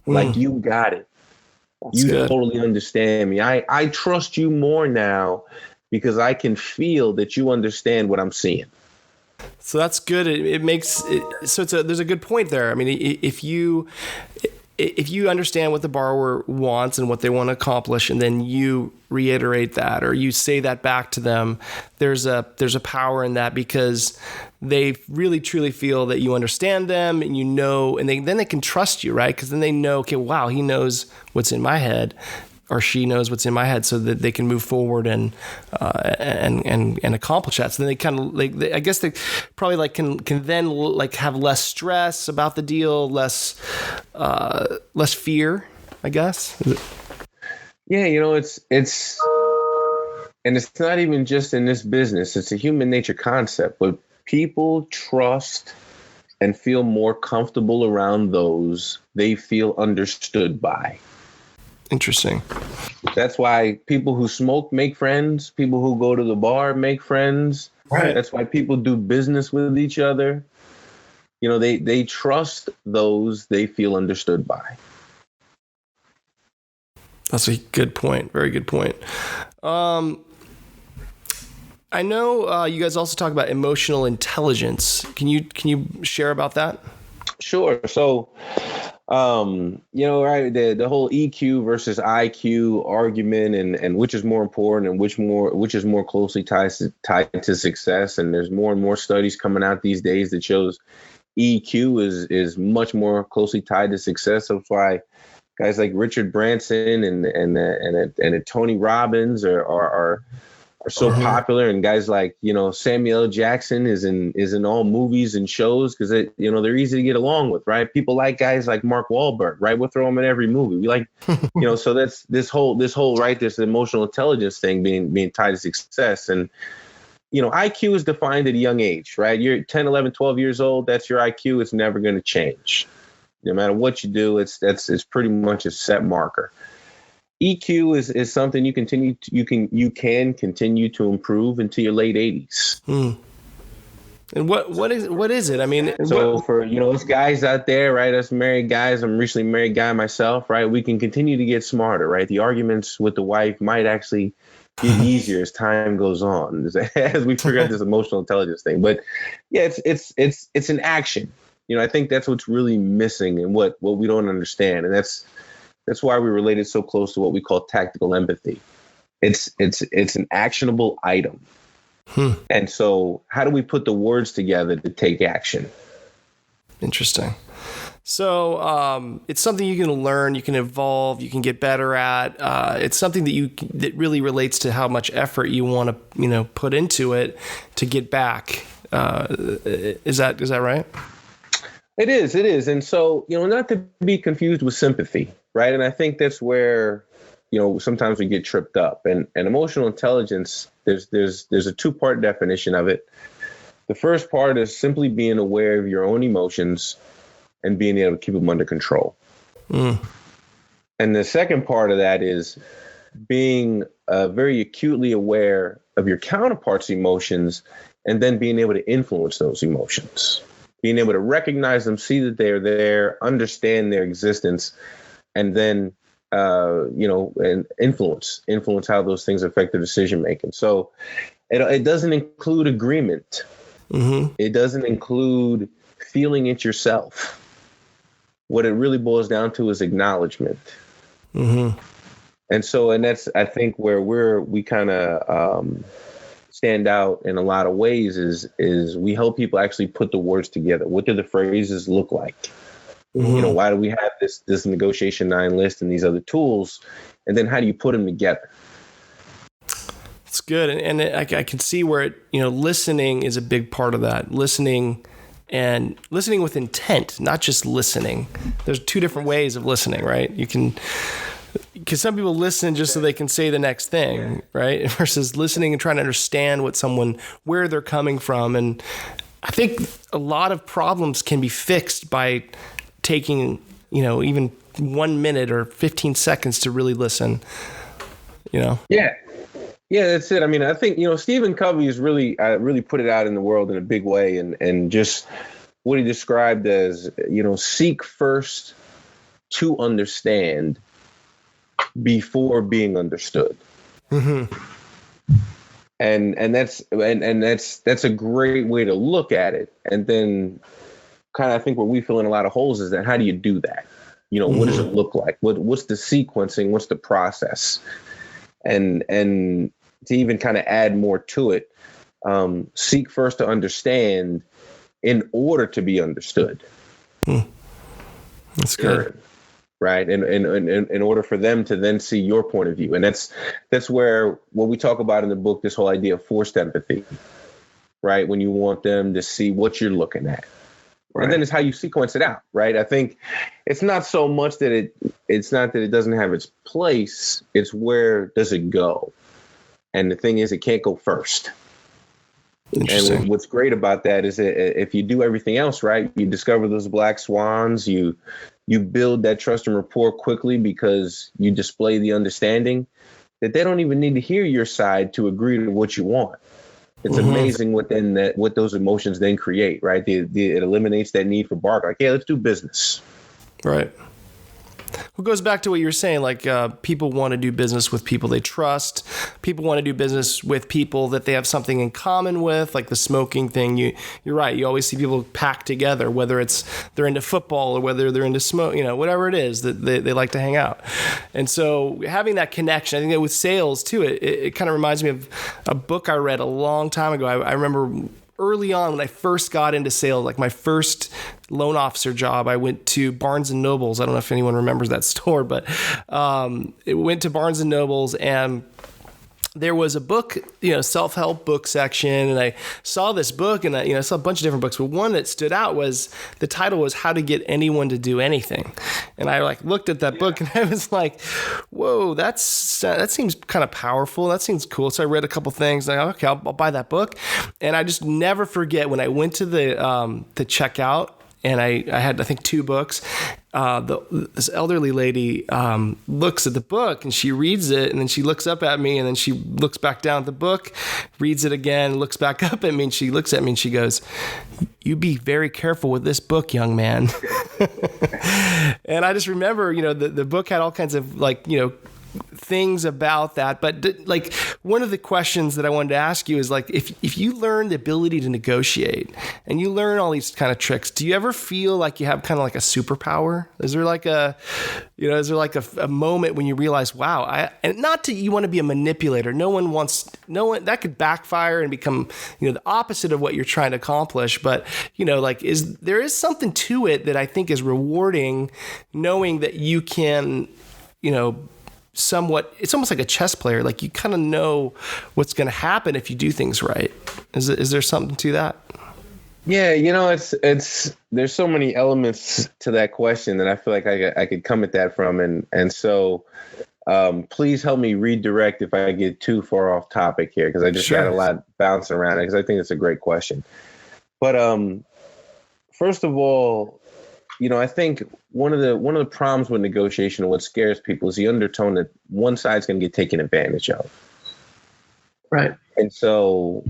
Like, you got it. That's you good. Totally understand me. I trust you more now because I can feel that you understand what I'm seeing. So that's good. It makes it, so there's a good point there. I mean, if you understand what the borrower wants and what they want to accomplish, and then you reiterate that or you say that back to them, there's a power in that, because they really truly feel that you understand them, and then they can trust you, right? Because then they know, okay, wow, he knows what's in my head, or she knows what's in my head, so that they can move forward and accomplish that. So then they kind of I guess they probably can then have less stress about the deal, less fear, I guess. Yeah, it's and it's not even just in this business. It's a human nature concept, but people trust and feel more comfortable around those they feel understood by. Interesting. That's why people who smoke make friends. People who go to the bar make friends. Right. That's why people do business with each other. They trust those they feel understood by. That's a good point. Very good point. I know you guys also talk about emotional intelligence. Can you share about that? Sure. So, right, the whole EQ versus IQ argument, and which is more important, and which is more closely tied to success. And there's more and more studies coming out these days that shows EQ is much more closely tied to success. That's why guys like Richard Branson and Tony Robbins are so popular, and guys like Samuel L. Jackson is in all movies and shows because they're easy to get along with, right? People like guys like Mark Wahlberg, right? We'll throw them in every movie. We like, so that's this whole right, this emotional intelligence thing being tied to success. And IQ is defined at a young age, right? You're 10, 11, 12 years old. That's your IQ. It's never going to change. No matter what you do, it's pretty much a set marker. EQ is something you can continue to improve into your late 80s. And what is it? I mean, so for us guys out there, right? Us married guys, I'm a recently married guy myself, right? We can continue to get smarter, right? The arguments with the wife might actually get easier as time goes on, as we figure out this emotional intelligence thing. But yeah, it's an action. I think that's what's really missing and what we don't understand, and that's why we related so close to what we call tactical empathy. It's an actionable item. And so how do we put the words together to take action? Interesting. So it's something you can learn, you can evolve, you can get better at. It's something that really relates to how much effort you want to put into it to get back. Is that right? It is. And so, not to be confused with sympathy, right? And I think that's where, sometimes we get tripped up. And emotional intelligence, there's a two-part definition of it. The first part is simply being aware of your own emotions and being able to keep them under control. And the second part of that is being very acutely aware of your counterpart's emotions and then being able to influence those emotions, being able to recognize them, see that they're there, understand their existence, and then, and influence how those things affect their decision making. So it doesn't include agreement. Mm-hmm. It doesn't include feeling it yourself. What it really boils down to is acknowledgement. Mm-hmm. And that's, I think, where we kind of stand out in a lot of ways is we help people actually put the words together. What do the phrases look like? Mm-hmm. Why do we have this negotiation 9 list and these other tools? And then how do you put them together? It's good. And I can see where listening is a big part of that. Listening with intent, not just listening. There's 2 different ways of listening, right? Because some people listen just so they can say the next thing, right? Versus listening and trying to understand where they're coming from. And I think a lot of problems can be fixed by taking, even 1 minute or 15 seconds to really listen, Yeah, that's it. I mean, I think, Stephen Covey has really put it out in the world in a big way. And just what he described as, seek first to understand before being understood. Mm-hmm. And that's a great way to look at it. And then kind of I think where we fill in a lot of holes is that how do you do that? Mm-hmm. What does it look like? What's the sequencing? What's the process? And to even kind of add more to it, seek first to understand in order to be understood. That's good. Right. And in order for them to then see your point of view. And that's where what we talk about in the book, this whole idea of forced empathy, right? When you want them to see what you're looking at. Right. And then it's how you sequence it out. Right. I think it's not so much that it's not that it doesn't have its place. It's where does it go? And the thing is, it can't go first. And what's great about that is that if you do everything else right, you discover those black swans, you build that trust and rapport quickly because you display the understanding that they don't even need to hear your side to agree to what you want. It's mm-hmm. amazing what those emotions then create, right? It eliminates that need for bark. Like, yeah, let's do business. Right. It goes back to what you were saying, like people want to do business with people they trust. People want to do business with people that they have something in common with, like the smoking thing. You're right. You always see people packed together, whether it's they're into football or whether they're into smoke, whatever it is that they like to hang out. And so having that connection, I think that with sales too, it kind of reminds me of a book I read a long time ago. I remember early on when I first got into sales, like my first loan officer job, I went to Barnes & Nobles. I don't know if anyone remembers that store, but it went to Barnes & Nobles and there was a book, self-help book section. And I saw this book and I saw a bunch of different books, but one that stood out was the title was How to Get Anyone to Do Anything. And I looked at that book and I was like, whoa, that seems kind of powerful. That seems cool. So I read a couple things and okay, I'll buy that book. And I just never forget when I went to the checkout and I had, I think, 2 books. This elderly lady looks at the book and she reads it and then she looks up at me and then she looks back down at the book, reads it again, looks back up at me and she looks at me and she goes, "You be very careful with this book, young man." And I just remember, the book had all kinds of things about that. But one of the questions that I wanted to ask you is if you learn the ability to negotiate and you learn all these kind of tricks, do you ever feel like you have kind of like a superpower? Is there a moment when you realize, wow, and not that you want to be a manipulator. No one that could backfire and become, the opposite of what you're trying to accomplish. But, there is something to it that I think is rewarding, knowing that you can, somewhat, it's almost like a chess player. Like you kind of know what's going to happen if you do things right. Is there something to that? Yeah, it's there's so many elements to that question that I feel like I could come at that from, and so please help me redirect if I get too far off topic here because I just got a lot bouncing around it because I think it's a great question. But first of all, I think one of the problems with negotiation and what scares people is the undertone that one side's going to get taken advantage of. Right. And so,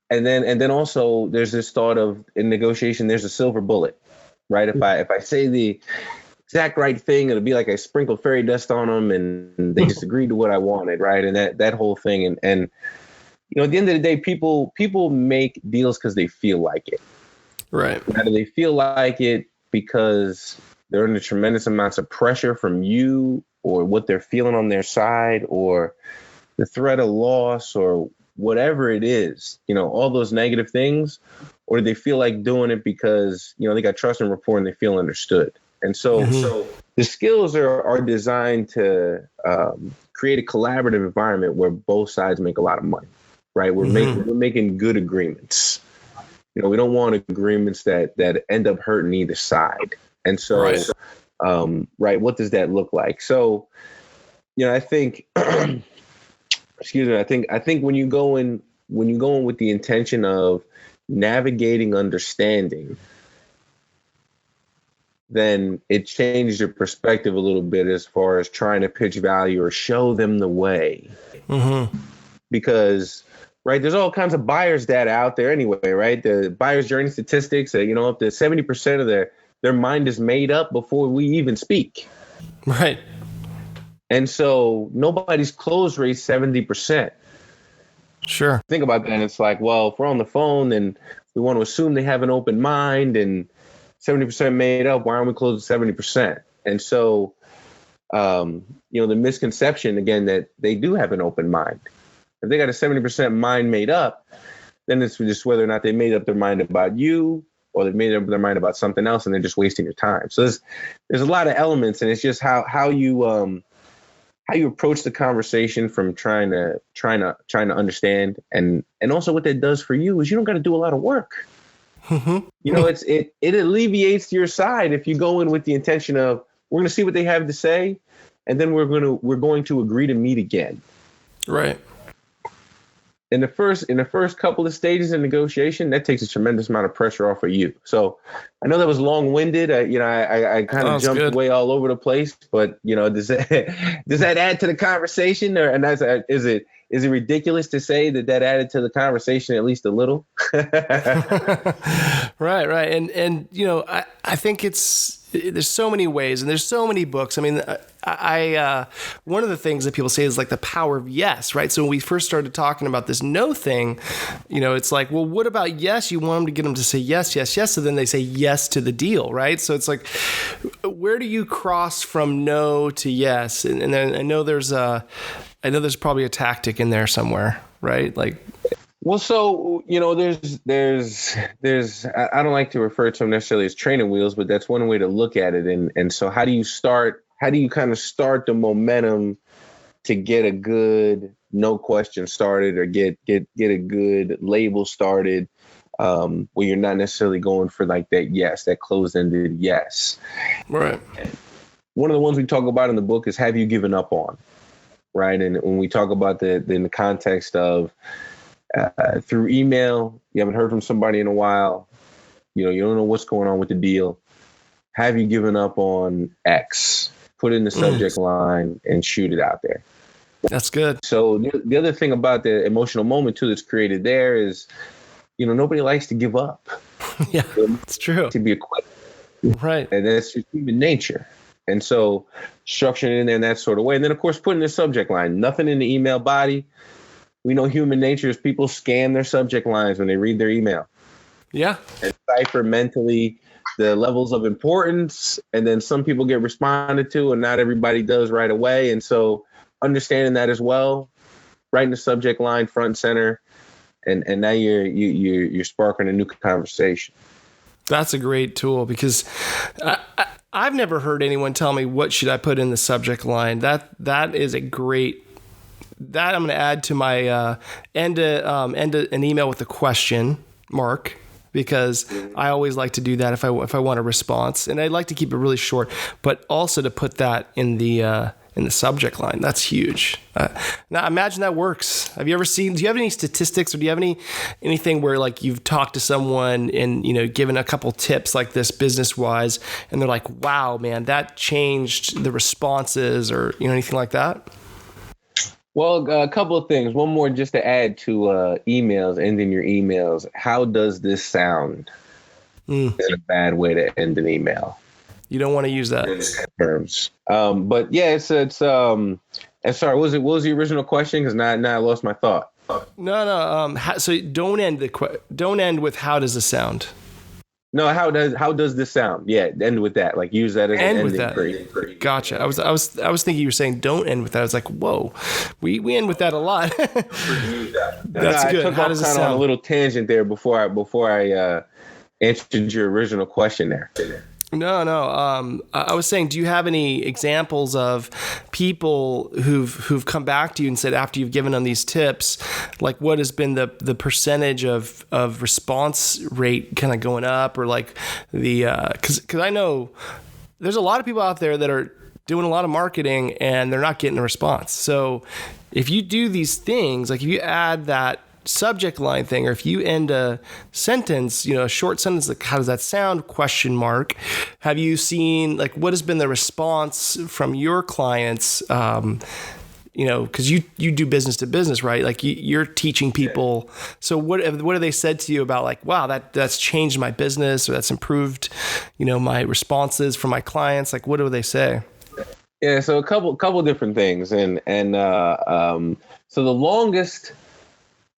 and then also there's this thought of in negotiation, there's a silver bullet, right? If I say the exact right thing, it'll be like I sprinkled fairy dust on them and they just agreed to what I wanted. Right. And that whole thing. And, at the end of the day, people make deals because they feel like it. Right. Now, do they feel like it because they're under tremendous amounts of pressure from you or what they're feeling on their side or the threat of loss or whatever it is, all those negative things, or do they feel like doing it because, they got trust and rapport and they feel understood? And so, so the skills are designed to create a collaborative environment where both sides make a lot of money, right? We're making good agreements. We don't want agreements that end up hurting either side. And so, right, what does that look like? So, I think, excuse me, I think when you go in with the intention of navigating understanding, then it changes your perspective a little bit as far as trying to pitch value or show them the way. Because, right, there's all kinds of buyer's data out there anyway, right? The buyer's journey statistics, up to 70% of their mind is made up before we even speak. Right. And so nobody's close rate 70%. Sure. Think about that. And it's like, well, if we're on the phone, then we want to assume they have an open mind and 70% made up. Why aren't we close to 70%? And so, the misconception, again, that they do have an open mind. If they got a 70% mind made up, then it's just whether or not they made up their mind about you or they made up their mind about something else and they're just wasting your time. So there's a lot of elements, and it's just how you approach the conversation from trying to understand, and also what that does for you is you don't got to do a lot of work. It alleviates your side if you go in with the intention of we're going to see what they have to say, and then we're going to agree to meet again. Right. In the first couple of stages of negotiation, that takes a tremendous amount of pressure off of you. So I know that was long-winded. I kind of jumped way all over the place, but does that add to the conversation, is it ridiculous to say that added to the conversation at least a little? Right. And I think there's so many ways and there's so many books. I mean, I one of the things that people say is like the power of yes, right? So when we first started talking about this no thing, it's like, well, what about yes? You want them to get them to say yes, yes, yes. So then they say yes to the deal, right? So it's like, where do you cross from no to yes? And then I know there's probably a tactic in there somewhere, right? Like, well, so, there's I don't like to refer to them necessarily as training wheels, but that's one way to look at it. And so how do you kind of start the momentum to get a good no question started or get a good label started, where you're not necessarily going for like that closed-ended yes. Right. One of the ones we talk about in the book is have you given up on, right? And when we talk about in the context of through email, you haven't heard from somebody in a while, you don't know what's going on with the deal. Have you given up on X? Put in the subject line and shoot it out there. That's good. So the other thing about the emotional moment too that's created there is, nobody likes to give up. Yeah, it's true. To be a quitter. Right. And that's just human nature. And so structuring it in there in that sort of way. And then, of course, putting the subject line, nothing in the email body. We know human nature is people scan their subject lines when they read their email. Yeah. And cipher mentally the levels of importance. And then some people get responded to and not everybody does right away. And so understanding that as well, writing the subject line front and center. And now you're sparking a new conversation. That's a great tool because I've never heard anyone tell me what should I put in the subject line. That is a great. That I'm going to add to my end an email with a question mark, because I always like to do that if I want a response, and I'd like to keep it really short, but also to put that in the in the subject line. That's huge. Now imagine that works. Do you have any statistics, or do you have anything where like you've talked to someone and, given a couple tips like this business wise, and they're like, wow, man, that changed the responses, or, anything like that? Well, a couple of things. One more just to add to emails, ending your emails. How does this sound? Is a bad way to end an email. You don't want to use that. Terms. But yeah, it's and sorry, what was the original question? Because now I lost my thought. No. So don't end with how does this sound? No, how does this sound? Yeah, end with that. Like use that as end an with ending. That. Gotcha. I was thinking you were saying don't end with that. I was like, whoa, we end with that a lot. That's good. I took on a little tangent there before I answered your original question there. No. I was saying, do you have any examples of people who've come back to you and said, after you've given them these tips, like what has been the percentage of response rate kind of going up, or like the because I know there's a lot of people out there that are doing a lot of marketing and they're not getting a response. So if you do these things, like if you add that subject line thing, or if you end a sentence, a short sentence, like how does that sound? ? Have you seen, like, what has been the response from your clients? Because you do business to business, right? Like you're teaching people. So what have they said to you about, like, wow, that's changed my business, or that's improved, my responses from my clients? Like, what do they say? Yeah, so a couple different things, and so the longest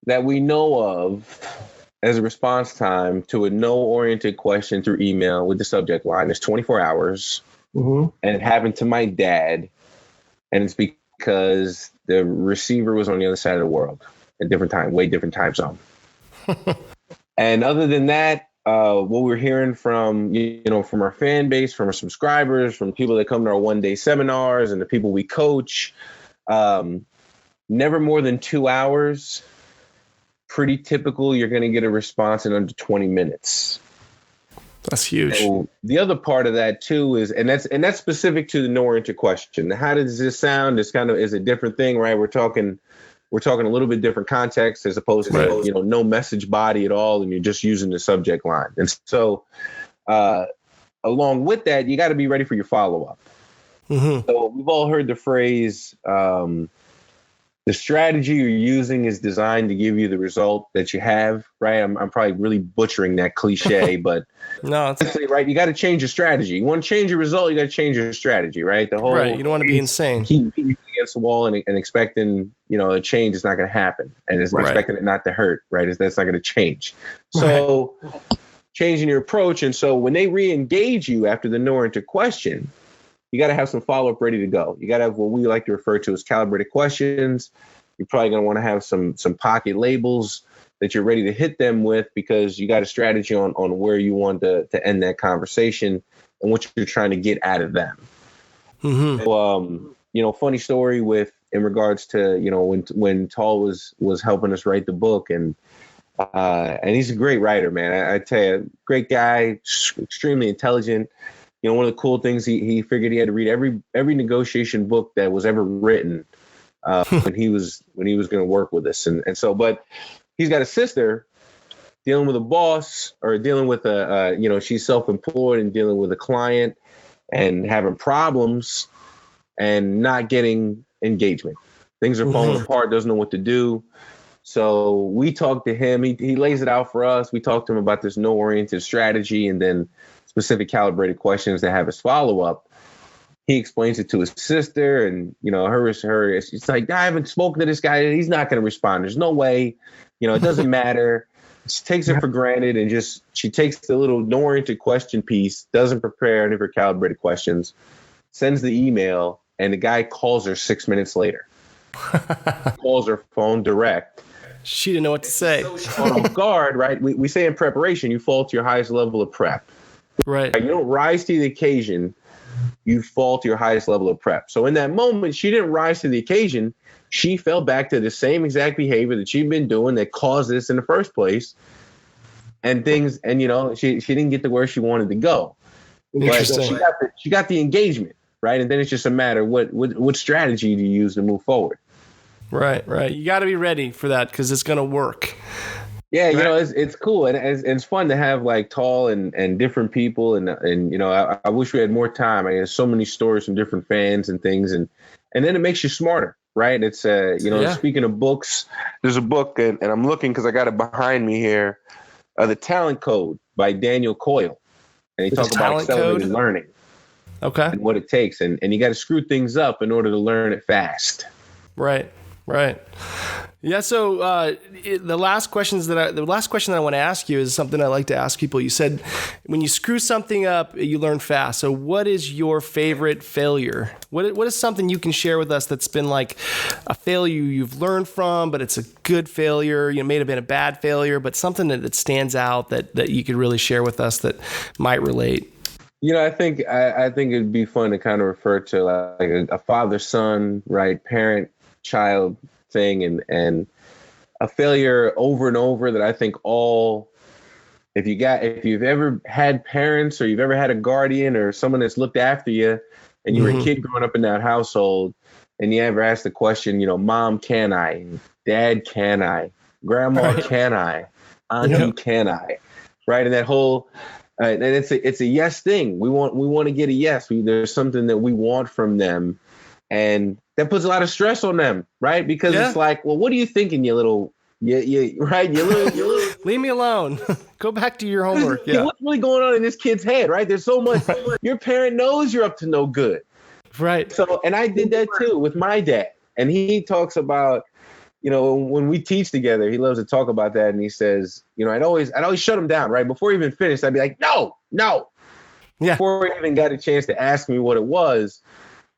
that we know of as a response time to a no-oriented question through email with the subject line is 24 hours. And it happened to my dad. And it's because the receiver was on the other side of the world at way different time zone. And other than that, what we're hearing from, from our fan base, from our subscribers, from people that come to our one-day seminars and the people we coach, never more than 2 hours. Pretty typical. You're going to get a response in under 20 minutes. That's huge. So the other part of that too is, and that's specific to the no-oriented question. How does this sound? Is a different thing, right? We're talking a little bit different context as opposed to no message body at all, and you're just using the subject line. And so, along with that, you got to be ready for your follow-up. So we've all heard the phrase. The strategy you're using is designed to give you the result that you have, right? I'm probably really butchering that cliche, but no, it's right. You got to change your strategy. You want to change your result, you got to change your strategy, right? The whole right. You don't want to be insane. Keep against the wall and expecting, a change is not going to happen, and expecting it not to hurt, right? That's not going to change. So changing your approach, and so when they re-engage you after the no-oriented question, you got to have some follow-up ready to go. You got to have what we like to refer to as calibrated questions. You're probably going to want to have some pocket labels that you're ready to hit them with, because you got a strategy on where you want to end that conversation and what you're trying to get out of them. So, funny story in regards to, when Tall was helping us write the book, and he's a great writer, man. I tell you, great guy, extremely intelligent. One of the cool things he figured he had to read every negotiation book that was ever written when he was going to work with us, and so, but he's got a sister dealing with a boss, or dealing with she's self-employed and dealing with a client and having problems and not getting engagement. Things are falling apart, doesn't know what to do. So we talked to him. He lays it out for us. We talked to him about this no-oriented strategy, and then specific calibrated questions that have his follow-up. He explains it to his sister, and her. She's like, I haven't spoken to this guy. He's not going to respond. There's no way. It doesn't matter. She takes it for granted, and she takes the little no-oriented question piece, doesn't prepare any of her calibrated questions, sends the email, and the guy calls her 6 minutes later. Calls her phone direct. She didn't know what to say. On guard, right? We say in preparation, you fall to your highest level of prep. Right. You don't rise to the occasion. You fall to your highest level of prep. So in that moment, she didn't rise to the occasion. She fell back to the same exact behavior that she'd been doing that caused this in the first place. And things, and she didn't get to where she wanted to go. Interesting. But she got the engagement, right? And then it's just a matter what strategy do you use to move forward. Right. You got to be ready for that because it's going to work. Yeah, it's cool, and it's fun to have like tall and different people, and I wish we had more time. I have so many stories from different fans and things, and then it makes you smarter, right? It's Speaking of books, there's a book, and I'm looking because I got it behind me here, The Talent Code by Daniel Coyle, and he talks about accelerated learning, okay, and what it takes, and you got to screw things up in order to learn it fast. Right. Yeah. So the last question that I want to ask you is something I like to ask people. You said when you screw something up, you learn fast. So what is your favorite failure? What is something you can share with us that's been like a failure you've learned from, but it's a good failure? It may have been a bad failure, but something that stands out that you could really share with us that might relate. I think it'd be fun to kind of refer to like a father-son, right, parent-child thing, and a failure over and over that I think if you've ever had parents or you've ever had a guardian or someone that's looked after you and you were a kid growing up in that household and you ever asked the question, Mom, can I? Dad, can I? Grandma, can I? Auntie, can I? Right? And that whole and it's a yes thing. We want to get a yes. There's something that we want from them, and that puts a lot of stress on them, right? Because it's like, well, what are you thinking, you little, right? You little. Leave me alone. Go back to your homework. Yeah. What's really going on in this kid's head, right? There's so much. Your parent knows you're up to no good. Right. So, and I did that too with my dad. And he talks about, when we teach together, he loves to talk about that. And he says, I'd always shut him down, right? Before he even finished, I'd be like, no. Yeah. Before he even got a chance to ask me what it was.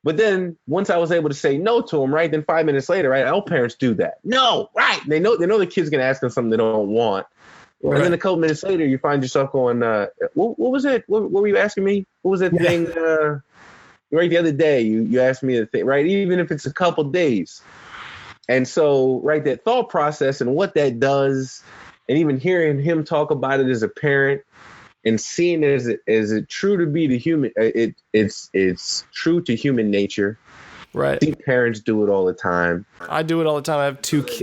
But then once I was able to say no to him, right, then 5 minutes later, right, all parents do that. No, right. They know the kid's going to ask them something they don't want. Right. And then a couple minutes later, you find yourself going, what was it? What were you asking me? What was that thing? Right, the other day, you asked me the thing, right, even if it's a couple days. And so, right, that thought process and what that does, and even hearing him talk about it as a parent, and seeing it as it true to be the human, it's true to human nature. Right. I think parents do it all the time. I do it all the time. I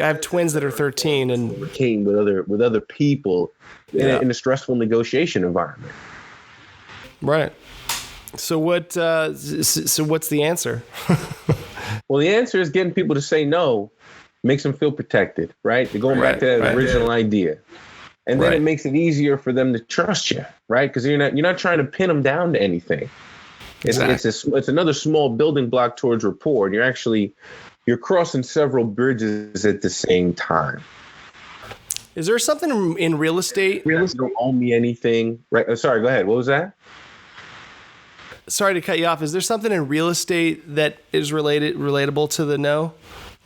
have twins that are 13 and came with other people in a stressful negotiation environment. Right. So what's the answer? Well, the answer is getting people to say no makes them feel protected, right? They're going back to that original idea. And then it makes it easier for them to trust you, right? Because you're not trying to pin them down to anything. It's another small building block towards rapport. You're crossing several bridges at the same time. Is there something in real estate? You don't owe me anything, right? Sorry, go ahead. What was that? Sorry to cut you off. Is there something in real estate that is relatable to the no?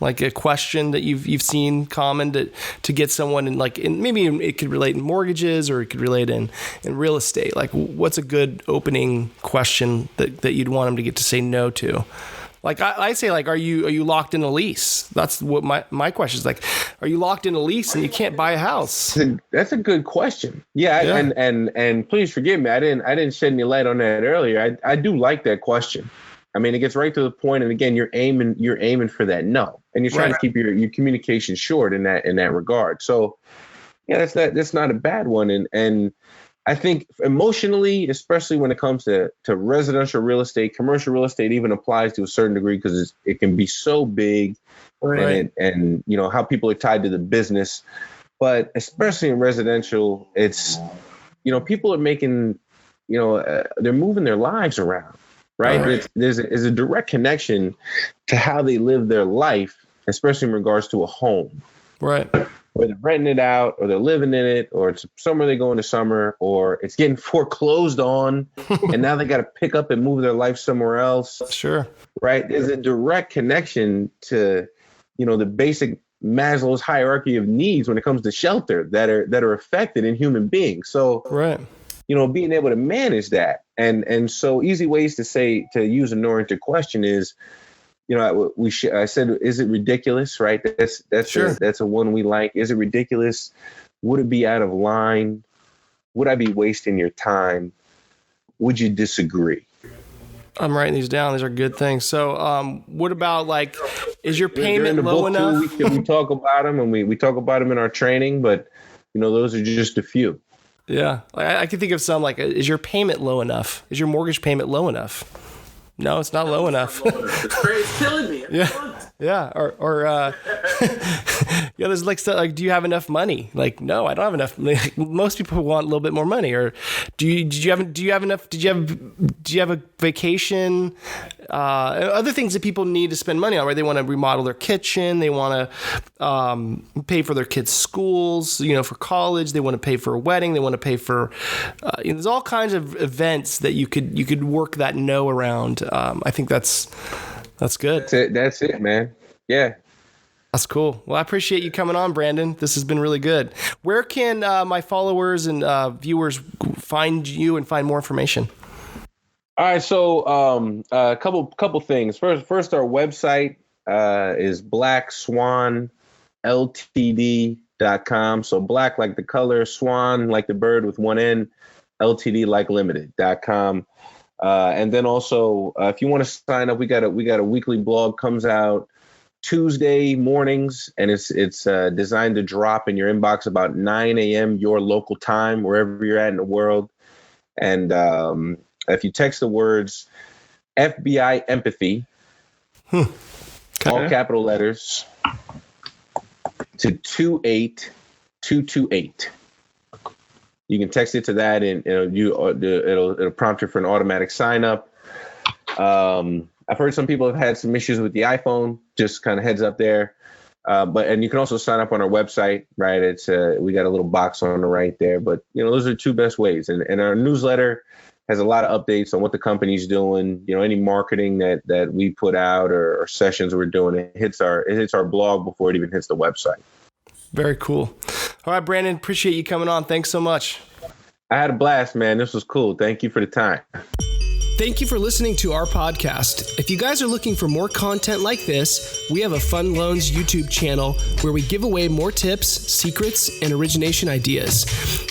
Like a question that you've seen common to get someone in maybe it could relate in mortgages or it could relate in real estate. Like what's a good opening question that you'd want them to get to say no to? Like I say, like, are you locked in a lease? That's what my question is. Like, are you locked in a lease and you can't buy a house? That's a good question. Yeah. And please forgive me. I didn't shed any light on that earlier. I do like that question. I mean, it gets right to the point, and again, you're aiming for that no, and you're trying to keep your communication short in that regard. So, yeah, that's not a bad one, and I think emotionally, especially when it comes to residential real estate, commercial real estate even applies to a certain degree because it can be so big, right? And how people are tied to the business, but especially in residential, it's people are making they're moving their lives around. Right. There's a direct connection to how they live their life, especially in regards to a home. Right. Where they're renting it out or they're living in it or it's somewhere they go into summer or it's getting foreclosed on and now they got to pick up and move their life somewhere else. Sure. Right. There's a direct connection to, the basic Maslow's hierarchy of needs when it comes to shelter that are affected in human beings. So, right. Being able to manage that. And so easy ways to use an oriented question is, I said, is it ridiculous? Right. That's sure. That's a one we like. Is it ridiculous? Would it be out of line? Would I be wasting your time? Would you disagree? I'm writing these down. These are good things. So, what about like, is your payment low enough? We talk about them, and we talk about them in our training, but those are just a few. Yeah, I can think of some like, is your payment low enough? Is your mortgage payment low enough? No, it's not low enough. It's killing me. Yeah. Or there's like, do you have enough money? Like, no, I don't have enough money. Most people want a little bit more money. Or do you have enough? Do you have a vacation? Other things that people need to spend money on, right? They want to remodel their kitchen. They want to pay for their kids' schools, for college. They want to pay for a wedding. They want to pay for, there's all kinds of events that you could work that no around. I think that's good. That's it, man. Yeah. That's cool. Well, I appreciate you coming on, Brandon. This has been really good. Where can my followers and viewers find you and find more information? All right. So a couple things. First, our website is blackswanltd.com. So black like the color, swan like the bird with one N, LTD like limited.com. And then also, if you want to sign up, we got a weekly blog, comes out Tuesday mornings, and it's designed to drop in your inbox about 9 a.m. your local time, wherever you're at in the world. And if you text the words FBI empathy, all capital letters, to 28228. You can text it to that, and it'll prompt you for an automatic sign up. I've heard some people have had some issues with the iPhone. Just kind of heads up there. And you can also sign up on our website, right? It's we got a little box on the right there. But those are the two best ways. And our newsletter has a lot of updates on what the company's doing. Any marketing that we put out or sessions we're doing. It hits our blog before it even hits the website. Very cool. All right, Brandon, appreciate you coming on. Thanks so much. I had a blast, man. This was cool. Thank you for the time. Thank you for listening to our podcast. If you guys are looking for more content like this, we have a FundLoans YouTube channel where we give away more tips, secrets, and origination ideas.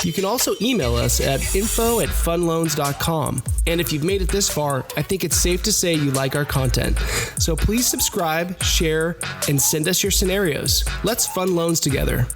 You can also email us at info@fundloans.com. And if you've made it this far, I think it's safe to say you like our content. So please subscribe, share, and send us your scenarios. Let's fund loans together.